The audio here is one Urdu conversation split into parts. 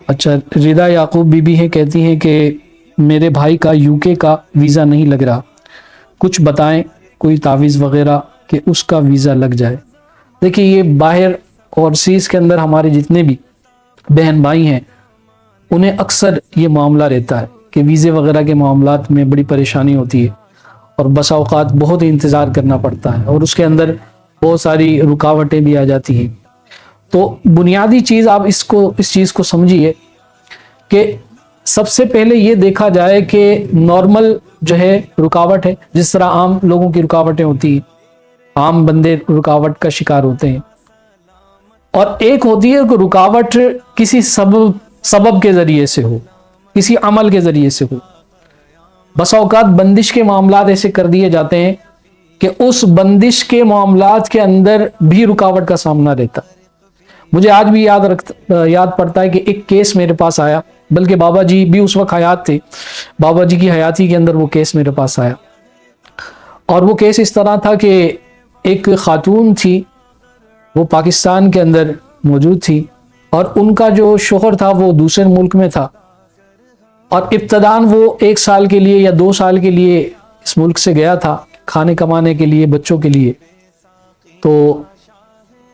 اچھا، ردا یعقوب بی بی ہے، کہتی ہیں کہ میرے بھائی کا UK کا ویزا نہیں لگ رہا، کچھ بتائیں کوئی تعویذ وغیرہ کہ اس کا ویزا لگ جائے۔ دیکھیے، یہ باہر اوورسیز کے اندر ہمارے جتنے بھی بہن بھائی ہیں انہیں اکثر یہ معاملہ رہتا ہے کہ ویزے وغیرہ کے معاملات میں بڑی پریشانی ہوتی ہے، اور بسا اوقات بہت انتظار کرنا پڑتا ہے، اور اس کے اندر بہت ساری رکاوٹیں بھی آ جاتی ہیں۔ تو بنیادی چیز آپ اس چیز کو سمجھیے کہ سب سے پہلے یہ دیکھا جائے کہ نارمل جو ہے رکاوٹ ہے، جس طرح عام لوگوں کی رکاوٹیں ہوتی ہیں، عام بندے رکاوٹ کا شکار ہوتے ہیں، اور ایک ہوتی ہے کہ رکاوٹ کسی سبب کے ذریعے سے ہو، کسی عمل کے ذریعے سے ہو۔ بسا اوقات بندش کے معاملات ایسے کر دیے جاتے ہیں کہ اس بندش کے معاملات کے اندر بھی رکاوٹ کا سامنا رہتا۔ مجھے آج بھی یاد پڑتا ہے کہ ایک کیس میرے پاس آیا، بلکہ بابا جی بھی اس وقت حیات تھے، بابا جی کی حیاتی کے اندر وہ کیس میرے پاس آیا، اور وہ کیس اس طرح تھا کہ ایک خاتون تھی، وہ پاکستان کے اندر موجود تھی، اور ان کا جو شوہر تھا وہ دوسرے ملک میں تھا، اور ابتداً وہ 1 سال کے لیے یا 2 سال کے لیے اس ملک سے گیا تھا کھانے کمانے کے لیے، بچوں کے لیے۔ تو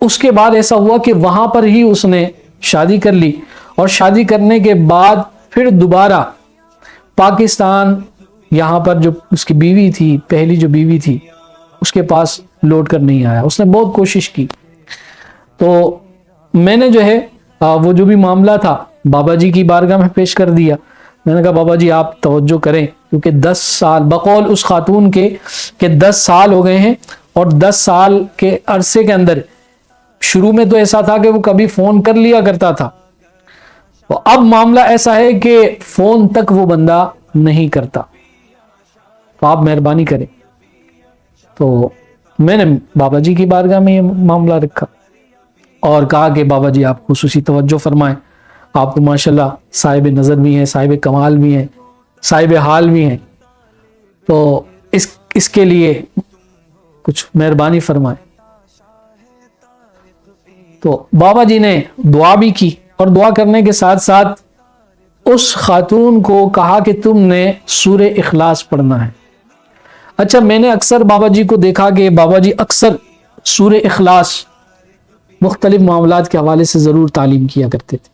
اس کے بعد ایسا ہوا کہ وہاں پر ہی اس نے شادی کر لی، اور شادی کرنے کے بعد پھر دوبارہ پاکستان یہاں پر جو اس کی بیوی تھی، پہلی جو بیوی تھی، اس کے پاس لوٹ کر نہیں آیا۔ اس نے بہت کوشش کی، تو میں نے جو ہے وہ جو بھی معاملہ تھا بابا جی کی بارگاہ میں پیش کر دیا۔ میں نے کہا بابا جی آپ توجہ کریں، کیونکہ 10 سال بقول اس خاتون کے کہ 10 سال ہو گئے ہیں، اور 10 سال کے عرصے کے اندر شروع میں تو ایسا تھا کہ وہ کبھی فون کر لیا کرتا تھا، تو اب معاملہ ایسا ہے کہ فون تک وہ بندہ نہیں کرتا۔ تو آپ مہربانی کریں۔ تو میں نے بابا جی کی بارگاہ میں یہ معاملہ رکھا اور کہا کہ بابا جی آپ خصوصی توجہ فرمائیں، آپ کو ماشاءاللہ صاحب نظر بھی ہیں، صاحب کمال بھی ہیں، صاحب حال بھی ہیں، تو اس کے لیے کچھ مہربانی فرمائیں۔ تو بابا جی نے دعا بھی کی، اور دعا کرنے کے ساتھ ساتھ اس خاتون کو کہا کہ تم نے سورہ اخلاص پڑھنا ہے۔ اچھا، میں نے اکثر بابا جی کو دیکھا کہ بابا جی اکثر سورہ اخلاص مختلف معاملات کے حوالے سے ضرور تعلیم کیا کرتے تھے،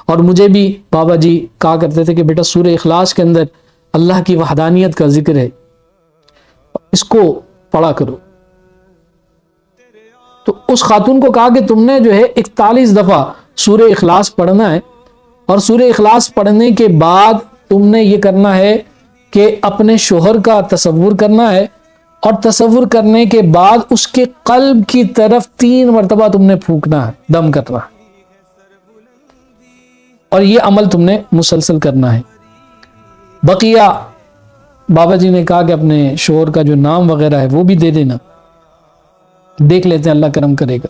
اور مجھے بھی بابا جی کہا کرتے تھے کہ بیٹا سورہ اخلاص کے اندر اللہ کی وحدانیت کا ذکر ہے، اس کو پڑھا کرو۔ تو اس خاتون کو کہا کہ تم نے جو ہے 41 دفعہ سورہ اخلاص پڑھنا ہے، اور سورہ اخلاص پڑھنے کے بعد تم نے یہ کرنا ہے کہ اپنے شوہر کا تصور کرنا ہے، اور تصور کرنے کے بعد اس کے قلب کی طرف 3 مرتبہ تم نے پھونکنا ہے، دم کرنا ہے، اور یہ عمل تم نے مسلسل کرنا ہے۔ بقیہ بابا جی نے کہا کہ اپنے شوہر کا جو نام وغیرہ ہے وہ بھی دے دینا، دیکھ لیتے ہیں اللہ کرم کرے گا۔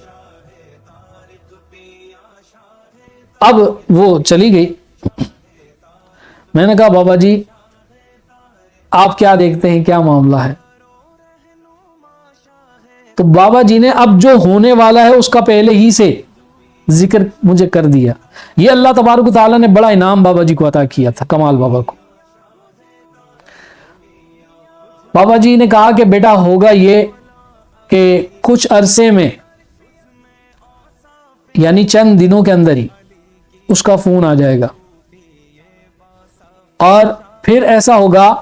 اب وہ چلی گئی۔ میں نے کہا بابا جی آپ کیا دیکھتے ہیں، کیا معاملہ ہے؟ تو بابا جی نے اب جو ہونے والا ہے اس کا پہلے ہی سے ذکر مجھے کر دیا۔ یہ اللہ تبارک و تعالیٰ نے بڑا انعام بابا جی کو عطا کیا تھا، کمال بابا کو۔ بابا جی نے کہا کہ بیٹا ہوگا یہ کہ کچھ عرصے میں، یعنی چند دنوں کے اندر ہی اس کا فون آ جائے گا، اور پھر ایسا ہوگا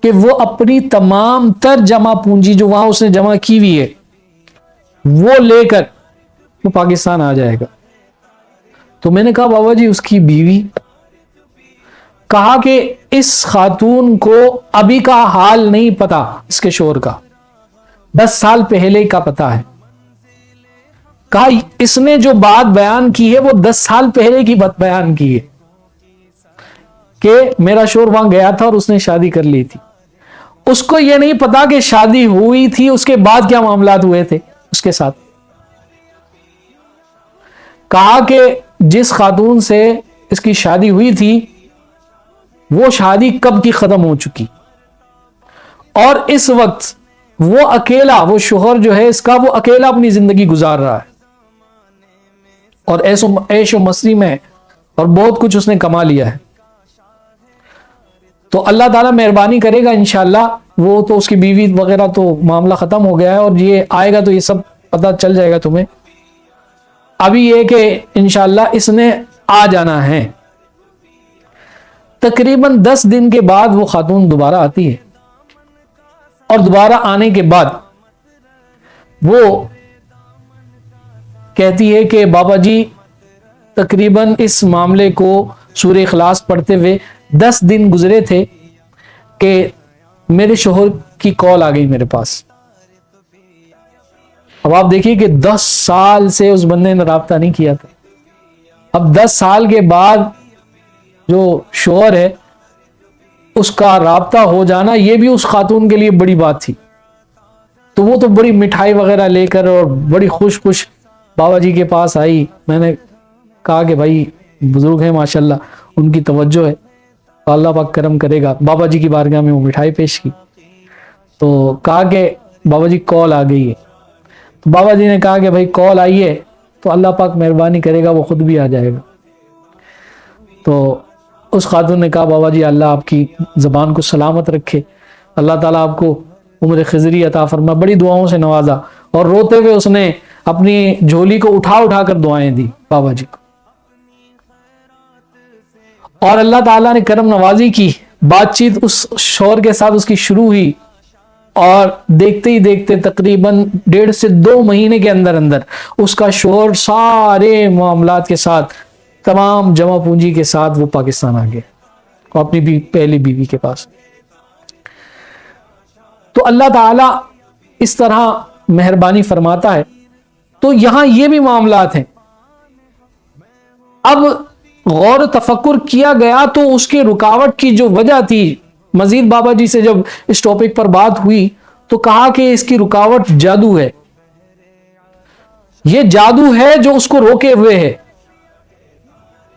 کہ وہ اپنی تمام تر جمع پونجی جو وہاں اس نے جمع کی ہوئی ہے وہ لے کر وہ پاکستان آ جائے گا۔ تو میں نے کہا بابا جی اس کی بیوی؟ کہا کہ اس خاتون کو ابھی کا حال نہیں پتا، اس کے شوہر کا 10 سال پہلے کا پتا ہے۔ کہا اس نے جو بات بیان کی ہے وہ 10 سال پہلے کی بات بیان کی ہے کہ میرا شوہر وہاں گیا تھا اور اس نے شادی کر لی تھی۔ اس کو یہ نہیں پتا کہ شادی ہوئی تھی، اس کے بعد کیا معاملات ہوئے تھے اس کے ساتھ۔ کہا کہ جس خاتون سے اس کی شادی ہوئی تھی وہ شادی کب کی ختم ہو چکی، اور اس وقت وہ اکیلا، وہ شوہر جو ہے اس کا، وہ اکیلا اپنی زندگی گزار رہا ہے، اور عیش و مستی میں اور بہت کچھ اس نے کما لیا ہے. تو اللہ تعالیٰ مہربانی کرے گا انشاءاللہ. وہ تو اس کی بیوی وغیرہ تو معاملہ ختم ہو گیا ہے، اور یہ آئے گا تو یہ سب پتہ چل جائے گا تمہیں. ابھی یہ کہ انشاءاللہ اس نے آ جانا ہے. تقریباً 10 دن کے بعد وہ خاتون دوبارہ آتی ہے، اور دوبارہ آنے کے بعد وہ کہتی ہے کہ بابا جی تقریباً اس معاملے کو سورہ اخلاص پڑھتے ہوئے 10 دن گزرے تھے کہ میرے شوہر کی کال آ گئی میرے پاس. اب آپ دیکھیے کہ 10 سال سے اس بندے نے رابطہ نہیں کیا تھا. اب 10 سال کے بعد جو شوہر ہے اس کا رابطہ ہو جانا، یہ بھی اس خاتون کے لیے بڑی بات تھی. تو وہ تو بڑی مٹھائی وغیرہ لے کر اور بڑی خوش بابا جی کے پاس آئی. میں نے کہا کہ بھائی بزرگ ہیں ماشاءاللہ، ان کی توجہ ہے تو اللہ پاک کرم کرے گا. بابا جی کی بارگاہ میں وہ مٹھائی پیش کی تو کہا کہ بابا جی کال آ گئی ہے. تو بابا جی نے کہا کہ بھائی کال آئی ہے تو اللہ پاک مہربانی کرے گا وہ خود بھی آ جائے گا. تو اس خاتون نے کہا بابا جی اللہ آپ کی زبان کو سلامت رکھے، اللہ تعالیٰ آپ کو عمر خضری عطا فرما. بڑی دعاؤں سے نوازا، اور روتے ہوئے اس نے اپنی جھولی کو اٹھا کر دعائیں دی بابا جی کو. اور اللہ تعالیٰ نے کرم نوازی کی. بات چیت اس شوہر کے ساتھ اس کی شروع ہوئی، اور دیکھتے ہی دیکھتے تقریباً 1.5 سے 2 مہینے کے اندر اس کا شوہر سارے معاملات کے ساتھ، تمام جمع پونجی کے ساتھ وہ پاکستان آ گیا، اور اپنی پہلی بیوی کے پاس. تو اللہ تعالیٰ اس طرح مہربانی فرماتا ہے. تو یہاں یہ بھی معاملات ہیں. اب غور و تفکر کیا گیا تو اس کے رکاوٹ کی جو وجہ تھی، مزید بابا جی سے جب اس ٹاپک پر بات ہوئی تو کہا کہ اس کی رکاوٹ جادو ہے. یہ جادو ہے جو اس کو روکے ہوئے ہے.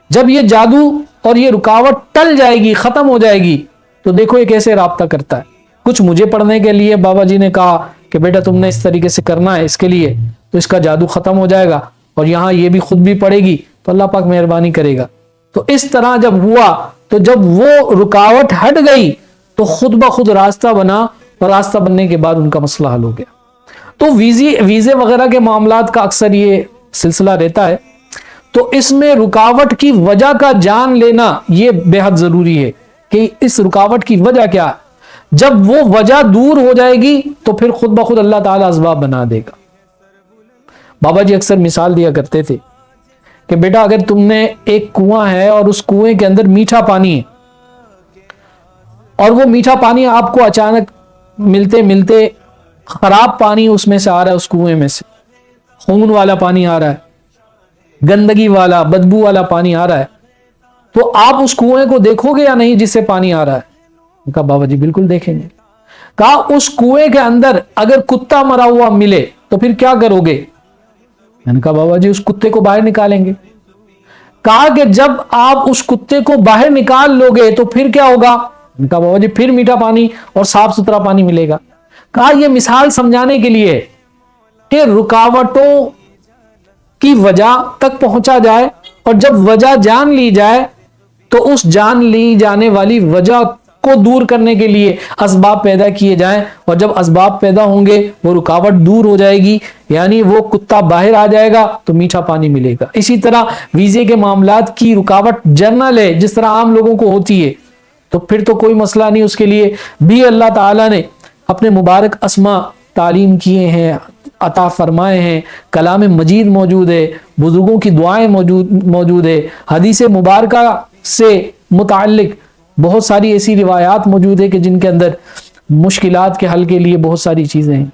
جب یہ جادو اور یہ رکاوٹ ٹل جائے گی، ختم ہو جائے گی، تو دیکھو یہ کیسے رابطہ کرتا ہے. کچھ مجھے پڑھنے کے لیے بابا جی نے کہا کہ بیٹا تم نے اس طریقے سے کرنا ہے اس کے لیے، تو اس کا جادو ختم ہو جائے گا. اور یہاں یہ بھی خود بھی پڑے گی تو اللہ پاک مہربانی کرے گا. تو اس طرح جب ہوا تو جب وہ رکاوٹ ہٹ گئی تو خود بخود راستہ بنا، اور راستہ بننے کے بعد ان کا مسئلہ حل ہو گیا. تو ویزے وغیرہ کے معاملات کا اکثر یہ سلسلہ رہتا ہے. تو اس میں رکاوٹ کی وجہ کا جان لینا یہ بے حد ضروری ہے کہ اس رکاوٹ کی وجہ کیا ہے. جب وہ وجہ دور ہو جائے گی تو پھر خود بخود اللہ تعالیٰ اسباب بنا دے گا. بابا جی اکثر مثال دیا کرتے تھے کہ بیٹا اگر تم نے ایک کنواں ہے اور اس کنویں کے اندر میٹھا پانی ہے، اور وہ میٹھا پانی آپ کو اچانک ملتے خراب پانی اس میں سے آ رہا ہے، اس کنویں میں سے خون والا پانی آ رہا ہے، گندگی والا بدبو والا پانی آ رہا ہے، تو آپ اس کنویں کو دیکھو گے یا نہیں جس سے پانی آ رہا ہے؟ کہا بابا جی بالکل دیکھیں گے. کہا اس کنویں کے اندر اگر کتا مرا ہوا ملے تو پھر کیا کرو گے؟ میں نے کہا بابا جی اس کتے کو باہر نکالیں گے. کہا کہ جب آپ اس کتے کو باہر نکال لو گے تو پھر کیا ہوگا؟ میں نے کہا بابا جی پھر میٹھا پانی اور صاف ستھرا پانی ملے گا. کہا یہ مثال سمجھانے کے لیے کہ رکاوٹوں کی وجہ تک پہنچا جائے، اور جب وجہ جان لی جائے تو اس جان لی جانے والی وجہ کو دور کرنے کے لیے اسباب پیدا کیے جائیں، اور جب اسباب پیدا ہوں گے وہ رکاوٹ دور ہو جائے گی، یعنی وہ کتا باہر آ جائے گا تو میٹھا پانی ملے گا. اسی طرح ویزے کے معاملات کی رکاوٹ جنرل ہے جس طرح عام لوگوں کو ہوتی ہے، تو پھر تو کوئی مسئلہ نہیں. اس کے لیے بھی اللہ تعالیٰ نے اپنے مبارک اسما تعلیم کیے ہیں، عطا فرمائے ہیں. کلام مجید موجود ہے، بزرگوں کی دعائیں موجود ہے، حدیث مبارکہ سے متعلق بہت ساری ایسی روایات موجود ہے کہ جن کے اندر مشکلات کے حل کے لیے بہت ساری چیزیں ہیں.